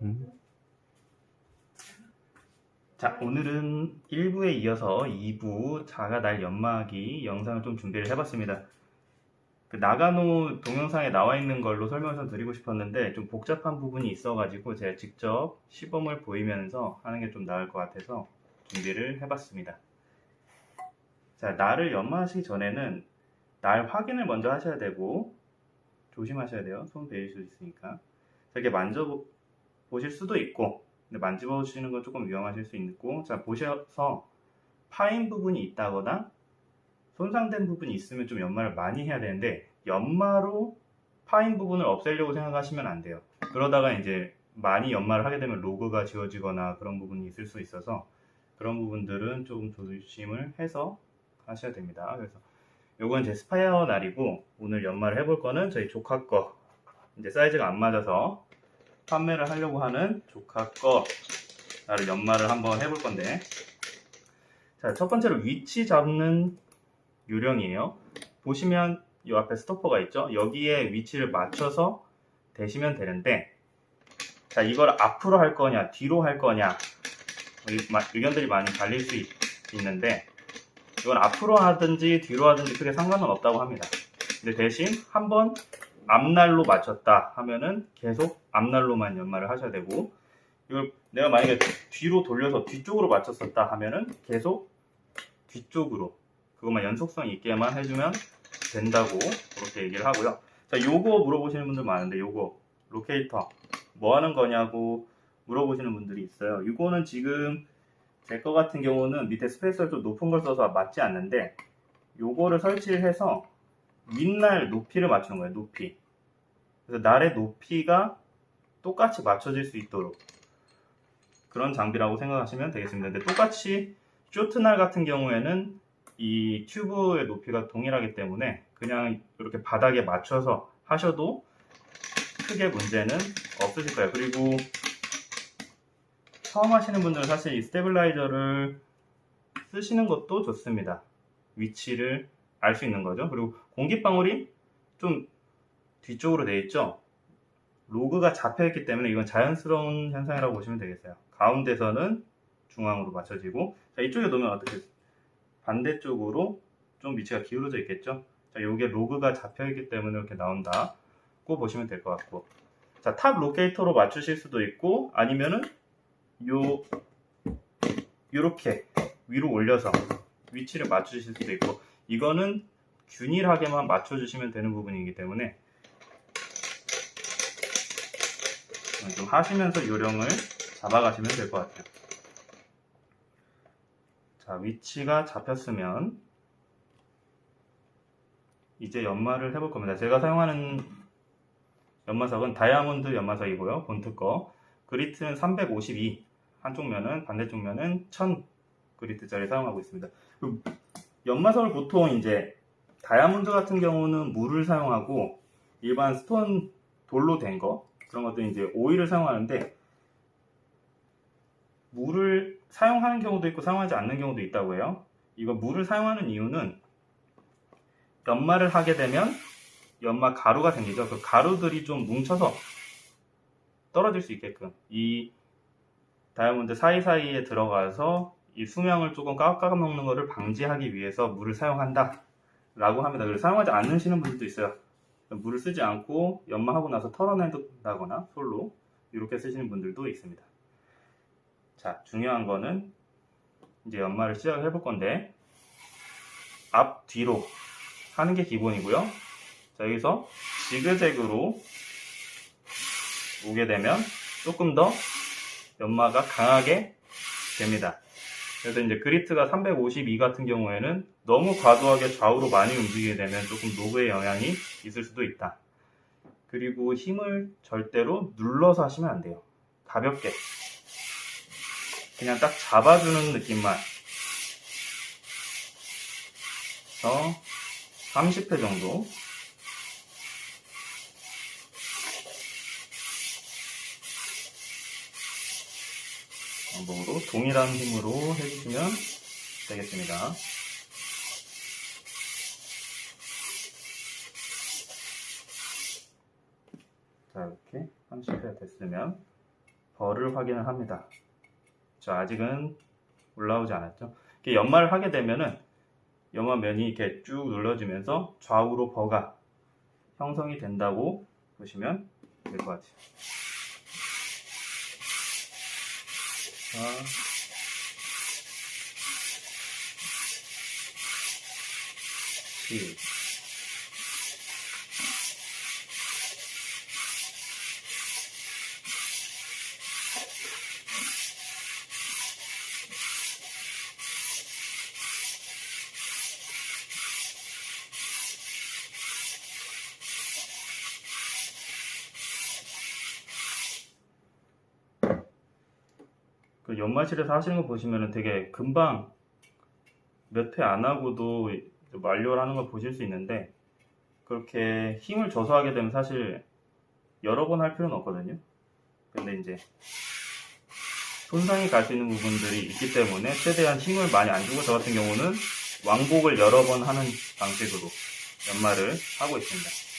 음. 자, 오늘은 1부에 이어서 2부 자가 날 연마하기 영상을 좀 준비를 해봤습니다. 그 나가노 동영상에 나와 있는 걸로 설명을 좀 드리고 싶었는데 좀 복잡한 부분이 있어가지고 제가 직접 시범을 보이면서 하는 게 좀 나을 것 같아서 준비를 해봤습니다. 자, 날을 연마하시기 전에는 날 확인을 먼저 하셔야 되고 조심하셔야 돼요. 손 베일 수 있으니까. 이렇게 만져보실 수도 있고 근데 만져보시는 건 조금 위험하실 수 있고, 자, 보셔서 파인 부분이 있다거나 손상된 부분이 있으면 좀 연마를 많이 해야 되는데, 연마로 파인 부분을 없애려고 생각하시면 안 돼요. 그러다가 이제 많이 연마를 하게 되면 로그가 지워지거나 그런 부분이 있을 수 있어서 그런 부분들은 조금 조심을 해서 하셔야 됩니다. 그래서 요건 제 스파이어 날이고, 오늘 연마를 해볼 거는 저희 조카 거, 이제 사이즈가 안 맞아서 판매를 하려고 하는 조카 거 나를 연마를 한번 해볼 건데, 자, 첫 번째로 위치 잡는 요령이에요. 보시면 이 앞에 스토퍼가 있죠. 여기에 위치를 맞춰서 대시면 되는데, 자, 이걸 앞으로 할 거냐 뒤로 할 거냐 의견들이 많이 갈릴 수 있는데, 이건 앞으로 하든지 뒤로 하든지 크게 상관은 없다고 합니다. 근데 대신 한번 앞날로 맞췄다 하면은 계속 앞날로만 연마를 하셔야 되고, 이걸 내가 만약에 뒤로 돌려서 뒤쪽으로 맞췄었다 하면은 계속 뒤쪽으로 그것만 연속성 있게만 해주면 된다고 그렇게 얘기를 하고요. 자, 요거 물어보시는 분들 많은데, 요거 로케이터 뭐 하는 거냐고 물어보시는 분들이 있어요. 이거는 지금 제 거 같은 경우는 밑에 스페이스를 좀 높은 걸 써서 맞지 않는데, 요거를 설치를 해서 윗날 높이를 맞추는 거예요. 높이. 그래서 날의 높이가 똑같이 맞춰질 수 있도록 그런 장비라고 생각하시면 되겠습니다. 근데 똑같이 쇼트날 같은 경우에는 이 튜브의 높이가 동일하기 때문에 그냥 이렇게 바닥에 맞춰서 하셔도 크게 문제는 없으실 거예요. 그리고 처음 하시는 분들은 사실 이 스테빌라이저를 쓰시는 것도 좋습니다. 위치를 알 수 있는 거죠. 그리고 공기방울이 좀 뒤쪽으로 돼 있죠. 로그가 잡혀있기 때문에 이건 자연스러운 현상이라고 보시면 되겠어요. 가운데서는 중앙으로 맞춰지고, 자, 이쪽에 놓으면 어떻게 반대쪽으로 좀 위치가 기울어져 있겠죠. 자, 요게 로그가 잡혀있기 때문에 이렇게 나온다고 보시면 될 것 같고, 자, 탑 로케이터로 맞추실 수도 있고, 아니면은 요렇게 위로 올려서 위치를 맞추실 수도 있고, 이거는 균일하게만 맞춰주시면 되는 부분이기 때문에 좀 하시면서 요령을 잡아가시면 될 것 같아요. 자, 위치가 잡혔으면 이제 연마를 해볼 겁니다. 제가 사용하는 연마석은 다이아몬드 연마석이고요. 본트 거. 그리트는 352, 한쪽 면은, 반대쪽 면은 1000 그리트짜리 사용하고 있습니다. 연마석을 보통 이제 다이아몬드 같은 경우는 물을 사용하고, 일반 스톤 돌로 된 거, 그런 것들은 이제 오일을 사용하는데, 물을 사용하는 경우도 있고 사용하지 않는 경우도 있다고 해요. 이거 물을 사용하는 이유는 연마를 하게 되면 연마 가루가 생기죠. 그 가루들이 좀 뭉쳐서 떨어질 수 있게끔 이 다이아몬드 사이사이에 들어가서 이 수명을 조금 깎아먹는 것을 방지하기 위해서 물을 사용한다 라고 합니다. 그래서 사용하지 않으시는 분들도 있어요. 물을 쓰지 않고 연마하고 나서 털어낸다거나 솔로 이렇게 쓰시는 분들도 있습니다. 자, 중요한 거는 이제 연마를 시작을 해볼 건데, 앞 뒤로 하는 게 기본이고요. 자, 여기서 지그재그로 오게 되면 조금 더 연마가 강하게 됩니다. 그래서 이제 그리트가 352 같은 경우에는 너무 과도하게 좌우로 많이 움직이게 되면 조금 로그의 영향이 있을 수도 있다. 그리고 힘을 절대로 눌러서 하시면 안 돼요. 가볍게 그냥 딱 잡아주는 느낌만 해서 30회 정도 반복으로 동일한 힘으로 해주시면 되겠습니다. 자, 이렇게 30회가 됐으면 벌을 확인을 합니다. 아직은 올라오지 않았죠. 이렇게 연마를 하게 되면은 연마면이 이렇게 쭉 눌러지면서 좌우로 버가 형성이 된다고 보시면 될 것 같아요. 자, 그 연마실에서 하시는 거 보시면은 되게 금방 몇 회 안 하고도 완료를 하는 걸 보실 수 있는데, 그렇게 힘을 줘서 하게 되면 사실 여러 번 할 필요는 없거든요. 근데 이제 손상이 갈 수 있는 부분들이 있기 때문에 최대한 힘을 많이 안 주고, 저 같은 경우는 왕복을 여러 번 하는 방식으로 연마를 하고 있습니다.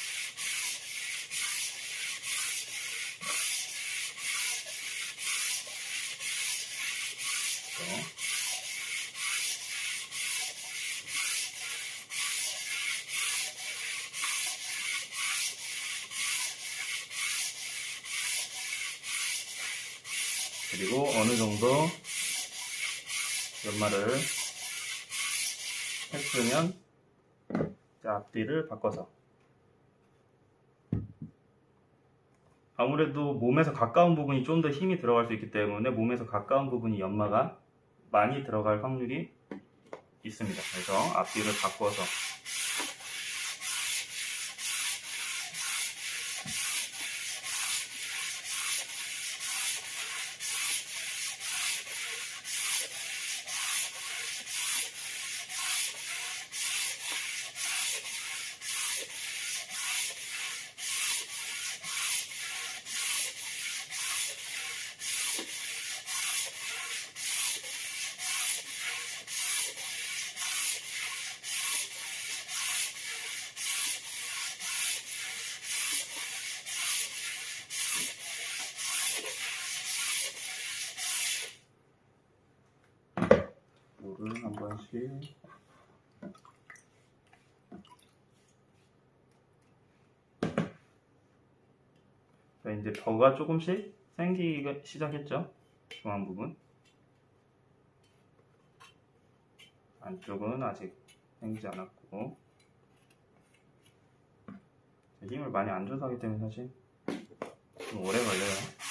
그리고 어느 정도 연마를 했으면 앞뒤를 바꿔서, 아무래도 몸에서 가까운 부분이 좀 더 힘이 들어갈 수 있기 때문에 몸에서 가까운 부분이 연마가 많이 들어갈 확률이 있습니다. 그래서 앞뒤를 바꿔서 물을 한 번씩. 자, 이제 버가 조금씩 생기기 시작했죠. 중앙 부분. 안쪽은 아직 생기지 않았고, 힘을 많이 안 줘서 하기 때문에 사실 좀 오래 걸려요.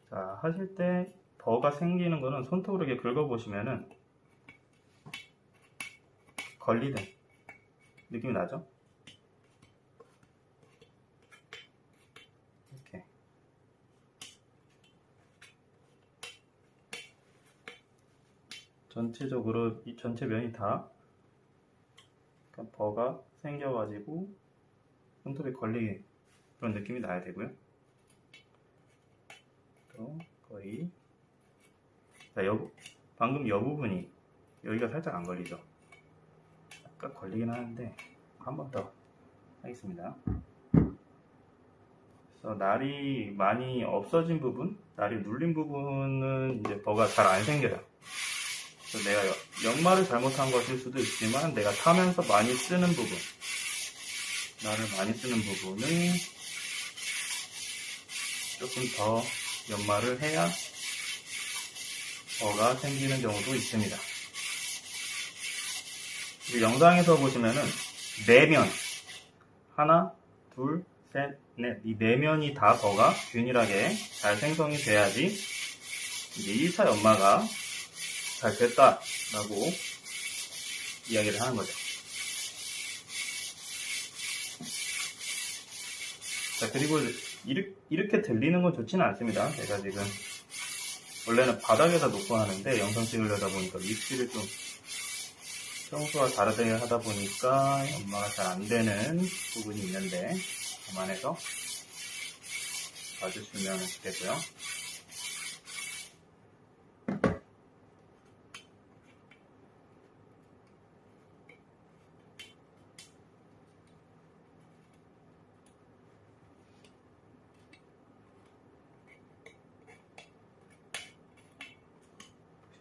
자, 하실 때 버가 생기는 거는 손톱으로 이렇게 긁어보시면은 걸리는 느낌이 나죠? 이렇게. 전체적으로 이 전체 면이 다 버가 생겨가지고 손톱에 걸리게 그런 느낌이 나야 되고요. 또 거의, 자, 방금 이 부분이 여기가 살짝 안 걸리죠? 약간 걸리긴 하는데 한 번 더 하겠습니다. 그래서 날이 많이 없어진 부분, 날이 눌린 부분은 이제 버가 잘 안 생겨요. 그래서 내가 연마를 잘못한 것일 수도 있지만, 내가 타면서 많이 쓰는 부분, 날을 많이 쓰는 부분을 조금 더 연마를 해야 버가 생기는 경우도 있습니다. 영상에서 보시면은 4면, 하나, 둘, 셋, 넷, 이 4면이 다 버가 균일하게 잘 생성이 돼야지 이제 1차 연마가 잘 됐다라고 이야기를 하는 거죠. 자, 그리고 이렇게 들리는 건 좋지는 않습니다. 제가 지금 원래는 바닥에다 놓고 하는데 영상 찍으려다 보니까 위치를 좀 평소와 다르게 하다 보니까 연마가 잘 안 되는 부분이 있는데 감안해서 봐주시면 되고요.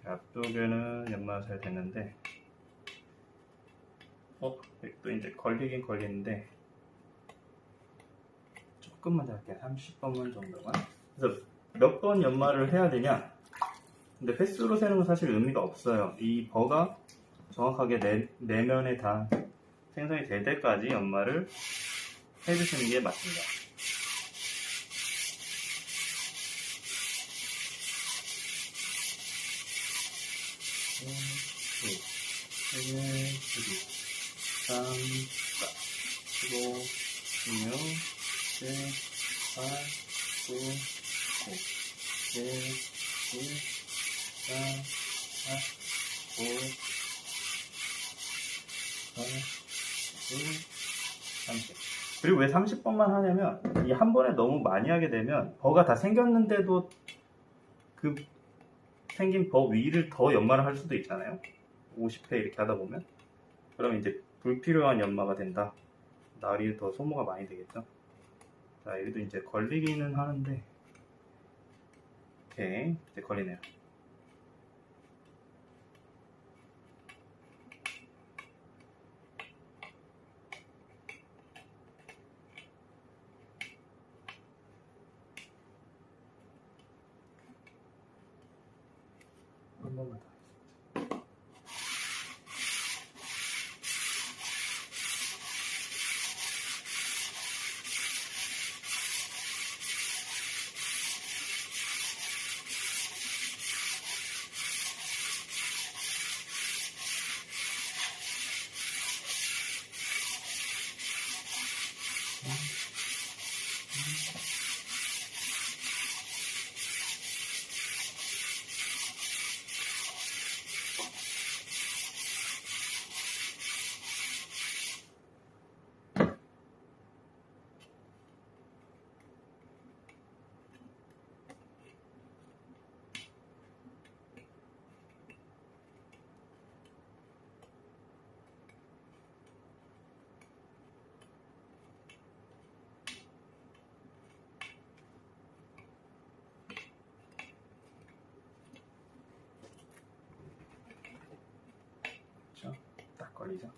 앞쪽에는 연마가 잘 됐는데 또 이제 걸리긴 걸리는데 조금만 더 할게요. 30번만 정도만. 그래서 몇 번 연마를 해야 되냐, 근데 횟수로 세는 건 사실 의미가 없어요. 이 버가 정확하게 내면에 다 생성이 될 때까지 연마를 해주시는 게 맞습니다. 세 개, 3, 4, 15, 16, 17, 8, 9, 10, 11, 12, 13, 14, 15, 16, 30. 그리고 왜 30번만 하냐면, 이 한 번에 너무 많이 하게 되면 버가 다 생겼는데도 그 생긴 버 위를 더 연마를 할 수도 있잖아요. 50회 이렇게 하다 보면. 그럼 이제 불필요한 연마가 된다. 날이 더 소모가 많이 되겠죠. 자, 여기도 이제 걸리기는 하는데, 오케이, 이제 걸리네요. 한 번만 더. 딱 걸리죠.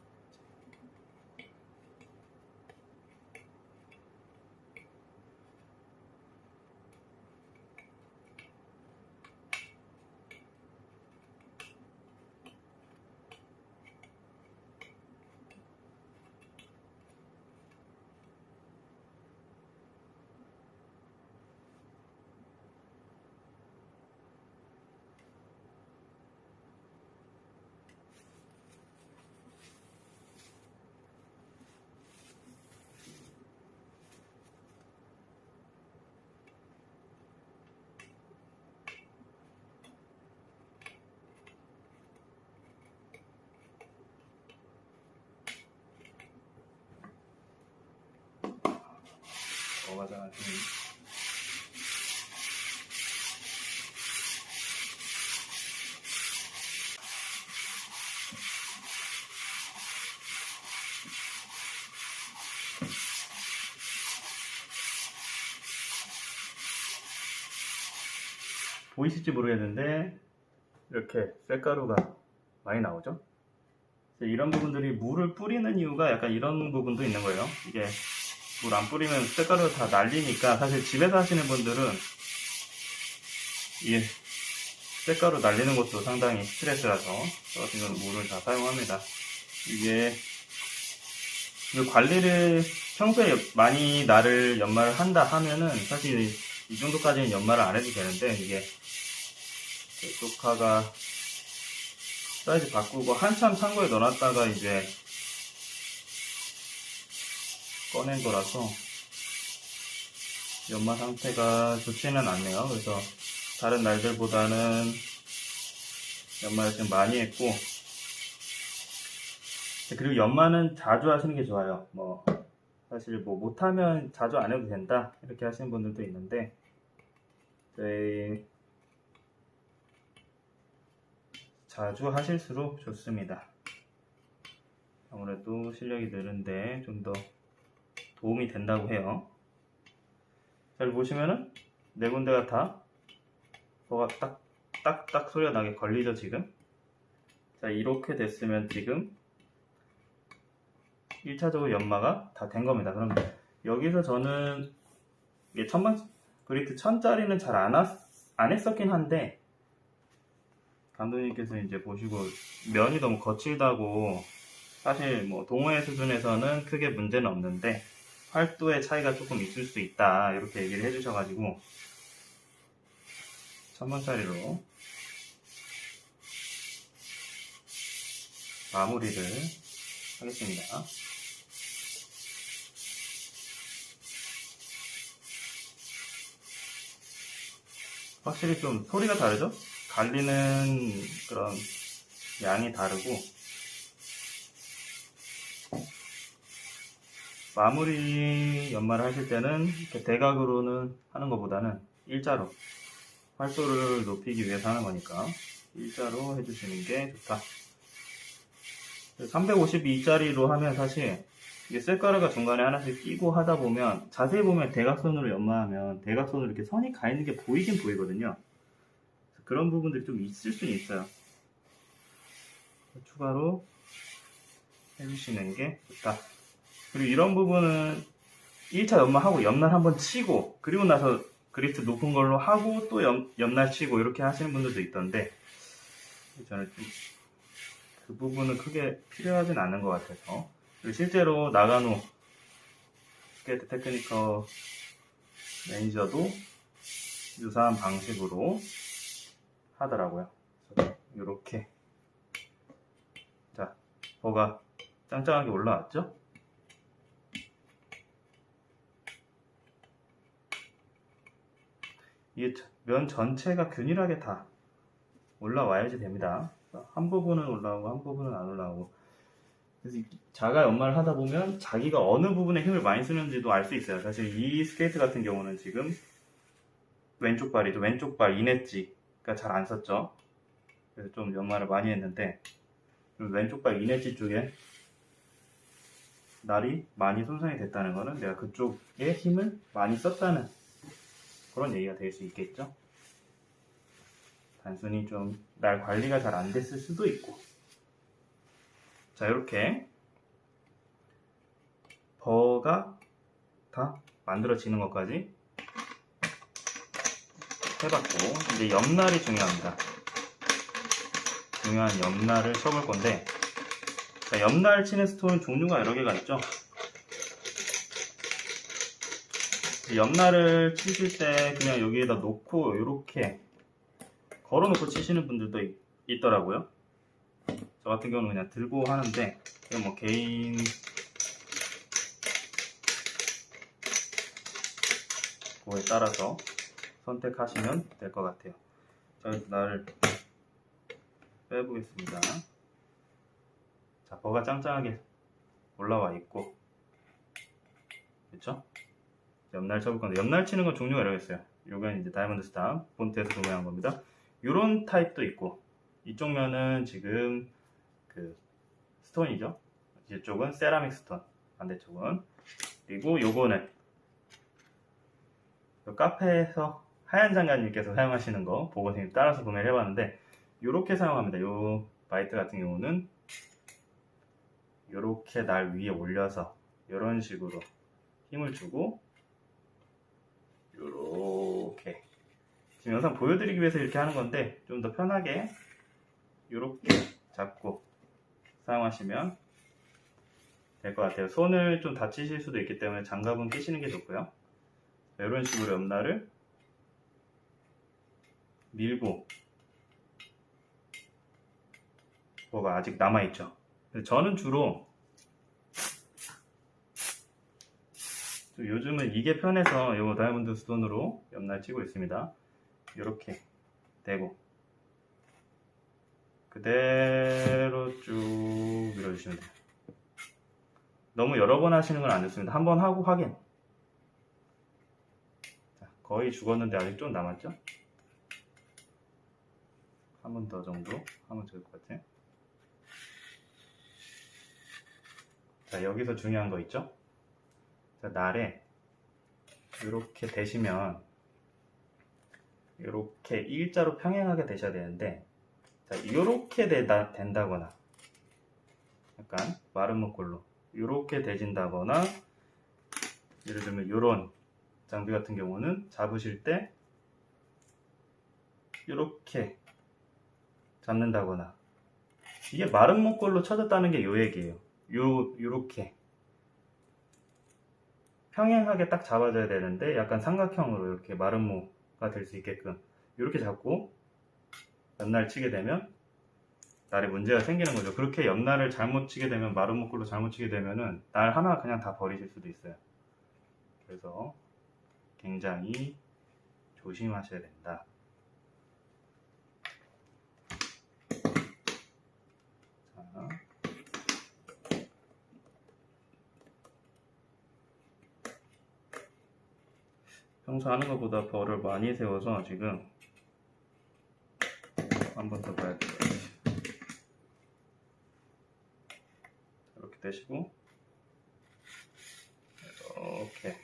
맞아. 보이실지 모르겠는데 이렇게 쇳가루가 많이 나오죠. 이런 부분들이 물을 뿌리는 이유가 약간 이런 부분도 있는 거예요. 이게 물 안 뿌리면 쇳가루가 다 날리니까, 사실 집에서 하시는 분들은 이 쇳가루 날리는 것도 상당히 스트레스라서 저 같은 경우는 물을 다 사용합니다. 이게 관리를 평소에 많이 나를 연마를 한다 하면은 사실 이 정도까지는 연마를 안 해도 되는데, 이게 조카가 사이즈 바꾸고 한참 창고에 넣어놨다가 이제 꺼낸 거라서 연마 상태가 좋지는 않네요. 그래서 다른 날들보다는 연마를 좀 많이 했고, 그리고 연마는 자주 하시는 게 좋아요. 사실 못하면 자주 안 해도 된다 이렇게 하시는 분들도 있는데, 자주 하실수록 좋습니다. 아무래도 실력이 느는데 좀 더 도움이 된다고 해요. 잘 보시면은 네 군데가 다 뭐가 딱딱딱 소리가 나게 걸리죠 지금. 자, 이렇게 됐으면 지금 1차적으로 연마가 다 된 겁니다. 그럼 여기서 저는 이게 그리트 1000짜리는 잘 안 했었긴 한데, 감독님께서 이제 보시고 면이 너무 거칠다고, 사실 동호회 수준에서는 크게 문제는 없는데 활도의 차이가 조금 있을 수 있다 이렇게 얘기를 해주셔가지고 1000원짜리로 마무리를 하겠습니다. 확실히 좀 소리가 다르죠? 갈리는 그런 양이 다르고, 마무리 연마를 하실 때는 이렇게 대각으로는 하는 것보다는 일자로, 활도를 높이기 위해서 하는 거니까 일자로 해주시는 게 좋다. 352짜리로 하면 사실 이게 쇳가루가 중간에 하나씩 끼고 하다 보면, 자세히 보면 대각선으로 연마하면 대각선으로 이렇게 선이 가 있는 게 보이긴 보이거든요. 그런 부분들이 좀 있을 수는 있어요. 추가로 해주시는 게 좋다. 그리고 이런 부분은 1차 연마하고 옆날 한번 치고, 그리고 나서 그리트 높은 걸로 하고 또 옆날 치고 이렇게 하시는 분들도 있던데, 저는 좀 그 부분은 크게 필요하진 않은 것 같아서. 그리고 실제로 나가노 스케이트 테크니커 매니저도 유사한 방식으로 하더라고요. 이렇게, 자, 버가 짱짱하게 올라왔죠? 이게 면 전체가 균일하게 다 올라와야지 됩니다. 한 부분은 올라오고 한 부분은 안 올라오고. 그래서 자가 연마를 하다 보면 자기가 어느 부분에 힘을 많이 쓰는지도 알 수 있어요. 사실 이 스케이트 같은 경우는 지금 왼쪽 발이죠. 왼쪽 발 이넷지가 잘 안 썼죠. 그래서 좀 연마를 많이 했는데, 왼쪽 발 이넷지 쪽에 날이 많이 손상이 됐다는 거는 내가 그쪽에 힘을 많이 썼다는 그런 얘기가 될 수 있겠죠. 단순히 좀 날 관리가 잘 안 됐을 수도 있고. 자, 이렇게 버가 다 만들어지는 것까지 해봤고, 이제 옆날이 중요합니다. 중요한 옆날을 쳐볼 건데, 자, 옆날 치는 스톤 종류가 여러 개가 있죠. 옆날을 치실 때 그냥 여기에다 놓고 이렇게 걸어놓고 치시는 분들도 있더라고요. 저 같은 경우는 그냥 들고 하는데, 이건 개인 거에 따라서 선택하시면 될 것 같아요. 자, 날을 빼보겠습니다. 자, 버가 짱짱하게 올라와 있고, 그렇죠? 옆날 쳐볼 건데, 옆날 치는 건 종류가 여러 개 있어요. 요건 이제 다이아몬드 스탑 본트에서 구매한 겁니다. 요런 타입도 있고, 이쪽 면은 지금 그 스톤이죠. 이쪽은 세라믹 스톤, 반대쪽은. 그리고 요거는 카페에서 하얀 장관님께서 사용하시는 거 보고 선생님 따라서 구매를 해봤는데, 요렇게 사용합니다. 요 바이트 같은 경우는 요렇게 날 위에 올려서 요런 식으로 힘을 주고, 요렇게 지금 영상 보여드리기 위해서 이렇게 하는 건데, 좀 더 편하게 요렇게 잡고 사용하시면 될 것 같아요. 손을 좀 다치실 수도 있기 때문에 장갑은 끼시는 게 좋고요. 이런 식으로 옆날을 밀고, 뭐가 아직 남아있죠. 저는 주로 또 요즘은 이게 편해서 요 다이아몬드 스톤으로 옆날 치고 있습니다. 이렇게 대고 그대로 쭉 밀어주시면 돼요. 너무 여러 번 하시는 건 안 좋습니다. 한 번 하고 확인. 자, 거의 죽었는데 아직 좀 남았죠? 한 번 더 정도 하면 좋을 것 같아요. 자, 여기서 중요한 거 있죠? 자, 날에 이렇게 대시면 이렇게 일자로 평행하게 되셔야 되는데, 자, 이렇게 된다거나 약간 마른 목골로 이렇게 대진다거나, 예를 들면 이런 장비 같은 경우는 잡으실 때 이렇게 잡는다거나, 이게 마른 목골로 쳐졌다는 게 요 얘기예요. 요렇게 평행하게 딱 잡아줘야 되는데 약간 삼각형으로 이렇게 마른 모가 될 수 있게끔 이렇게 잡고 옆날 치게 되면 날에 문제가 생기는 거죠. 그렇게 옆날을 잘못 치게 되면, 마른 목골로 잘못 치게 되면은 날 하나 그냥 다 버리실 수도 있어요. 그래서 굉장히 조심하셔야 된다. 자, 평소 하는 것보다 벌을 많이 세워서 지금 한 번 더 봐야 될 것 같아요. 이렇게 대시고 이렇게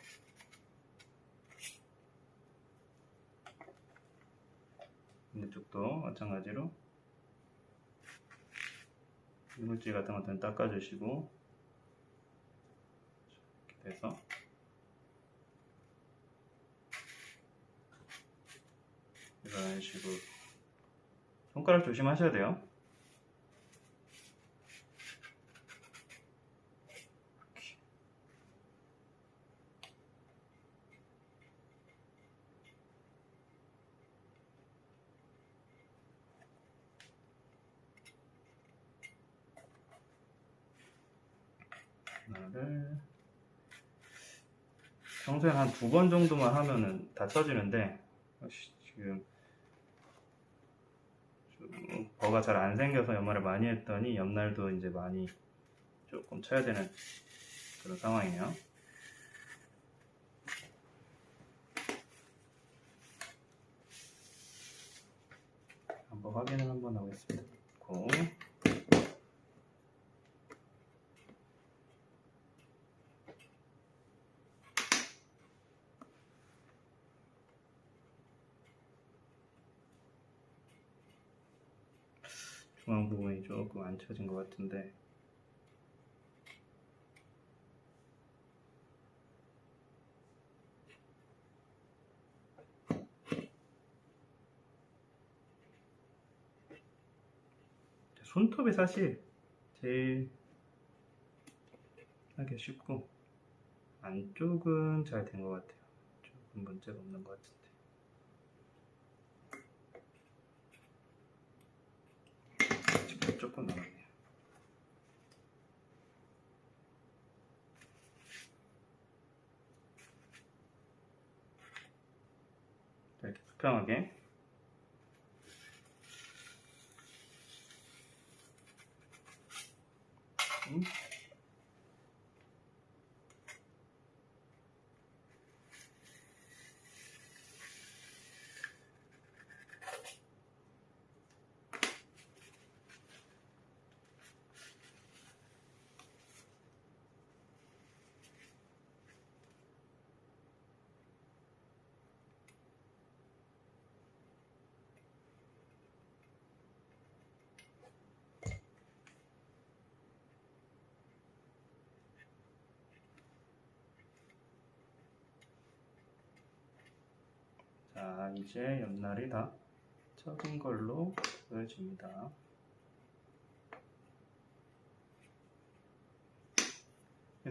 반대쪽도 마찬가지로 이물질 같은 것들은 닦아주시고, 이렇게 돼서 이런 식으로 손가락 조심하셔야 돼요. 하나를 평소에 한 2번 정도만 하면은 다 쳐지는데, 지금 버가 잘 안 생겨서 연말을 많이 했더니 옆날도 이제 많이 조금 쳐야 되는 그런 상황이에요. 한번 확인을 한번 하겠습니다. 중앙 부분이 조금 안 쳐진 것 같은데, 손톱이 사실 제일 하기 쉽고 안쪽은 잘 된 것 같아요. 조금 문제가 없는 것 같은데. 아직 조금 남았네요. 이렇게 수평하게 자, 이제 옆날이 다 쳐진 걸로 보여집니다.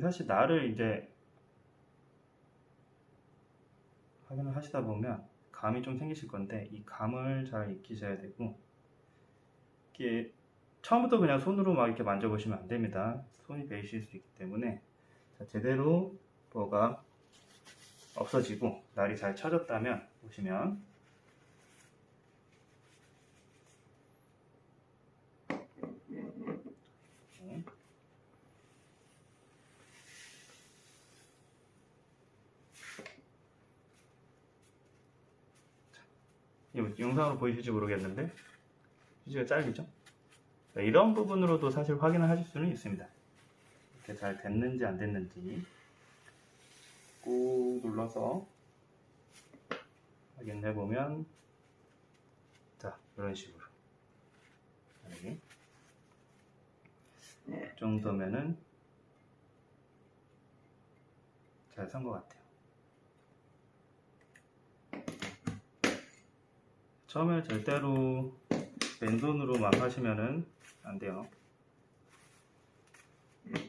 사실 날을 이제 확인을 하시다 보면 감이 좀 생기실 건데, 이 감을 잘 익히셔야 되고, 이게 처음부터 그냥 손으로 막 이렇게 만져보시면 안 됩니다. 손이 베이실 수 있기 때문에. 자, 제대로 버가 없어지고 날이 잘 쳐졌다면 보시면 이 영상으로 보이실지 모르겠는데 휴지가 잘리죠? 이런 부분으로도 사실 확인을 하실 수는 있습니다. 이렇게 잘 됐는지 안 됐는지 꾹 눌러서 확인해 보면 자, 이런 식으로 이 정도면은 잘 산 것 같아요. 처음에 절대로 맨손으로 막 하시면은 안 돼요.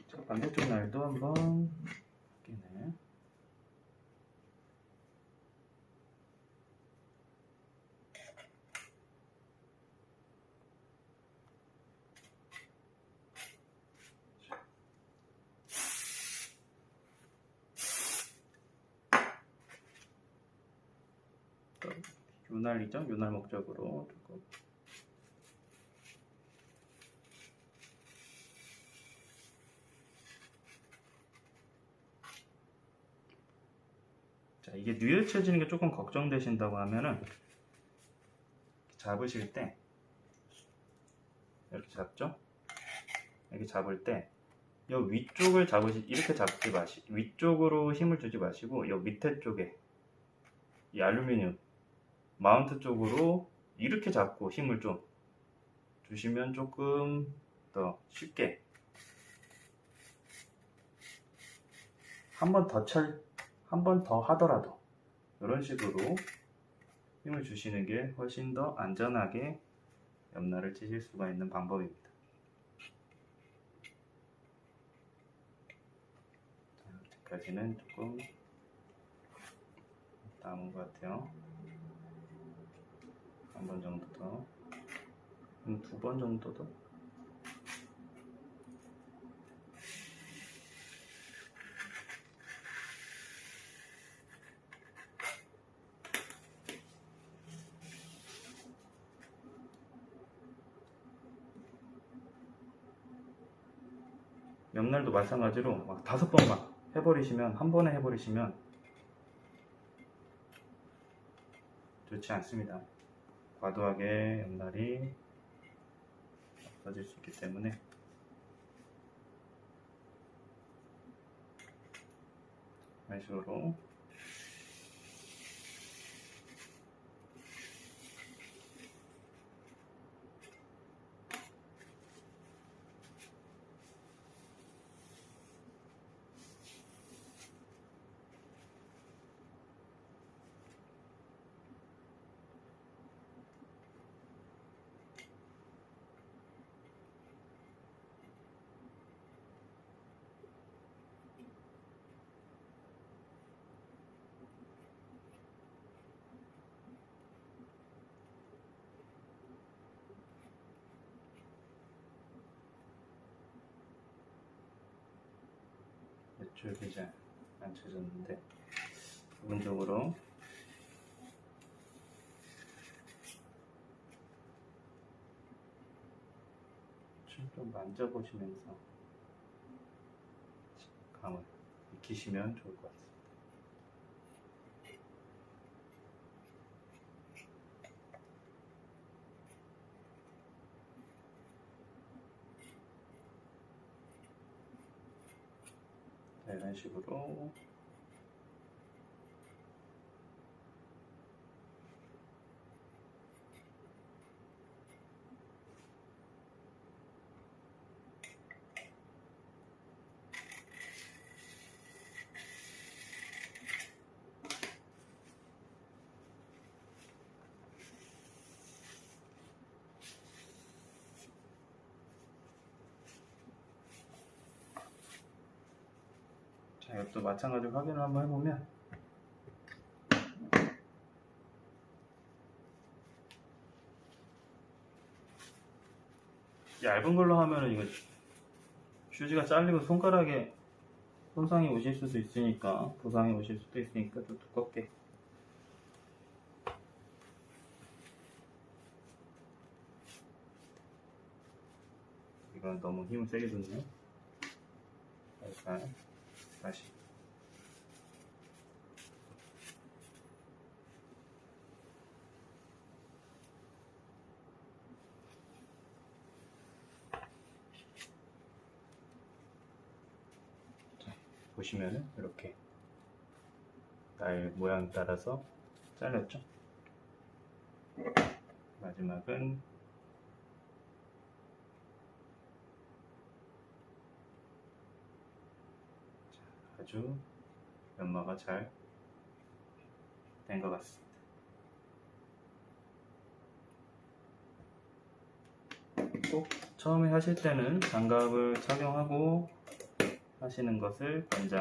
자, 반대쪽 날도 한번 끼네. 요날이죠? 요날 목적으로 조금 자, 이게 뉘우쳐지는 게 조금 걱정되신다고 하면은 잡으실 때 이렇게 잡죠? 이렇게 잡을 때 이 위쪽을 이렇게 잡지 마시고 위쪽으로 힘을 주지 마시고 이 밑에 쪽에 이 알루미늄 마운트 쪽으로 이렇게 잡고 힘을 좀 주시면 조금 더 쉽게 한 번 더 하더라도 이런 식으로 힘을 주시는 게 훨씬 더 안전하게 옆날을 치실 수가 있는 방법입니다. 여기까지는 조금 남은 것 같아요. 한 번 정도 더, 두 번 정도 더. 옆날도 마찬가지로 막 5번만 해버리시면, 한 번에 해버리시면 좋지 않습니다. 과도하게 옆날이 없어질 수 있기 때문에 이런 식으로 이쪽이 잘 안 쳐졌는데 부분적으로 좀 만져보시면서 감을 익히시면 좋을 것 같습니다. 자, 이런 식으로 자, 이것도 마찬가지로 확인을 한번 해보면 얇은 걸로 하면은 이거 휴지가 잘리고 손가락에 손상이 오실 수도 있으니까, 부상이 오실 수도 있으니까 좀 두껍게. 이건 너무 힘을 세게 줬네. 살살 다시. 자, 보시면은 이렇게 날 모양 따라서 잘렸죠. 마지막은 아주 연마가 잘 된 것 같습니다. 꼭 처음에 하실 때는 장갑을 착용하고 하시는 것을 권장합니다.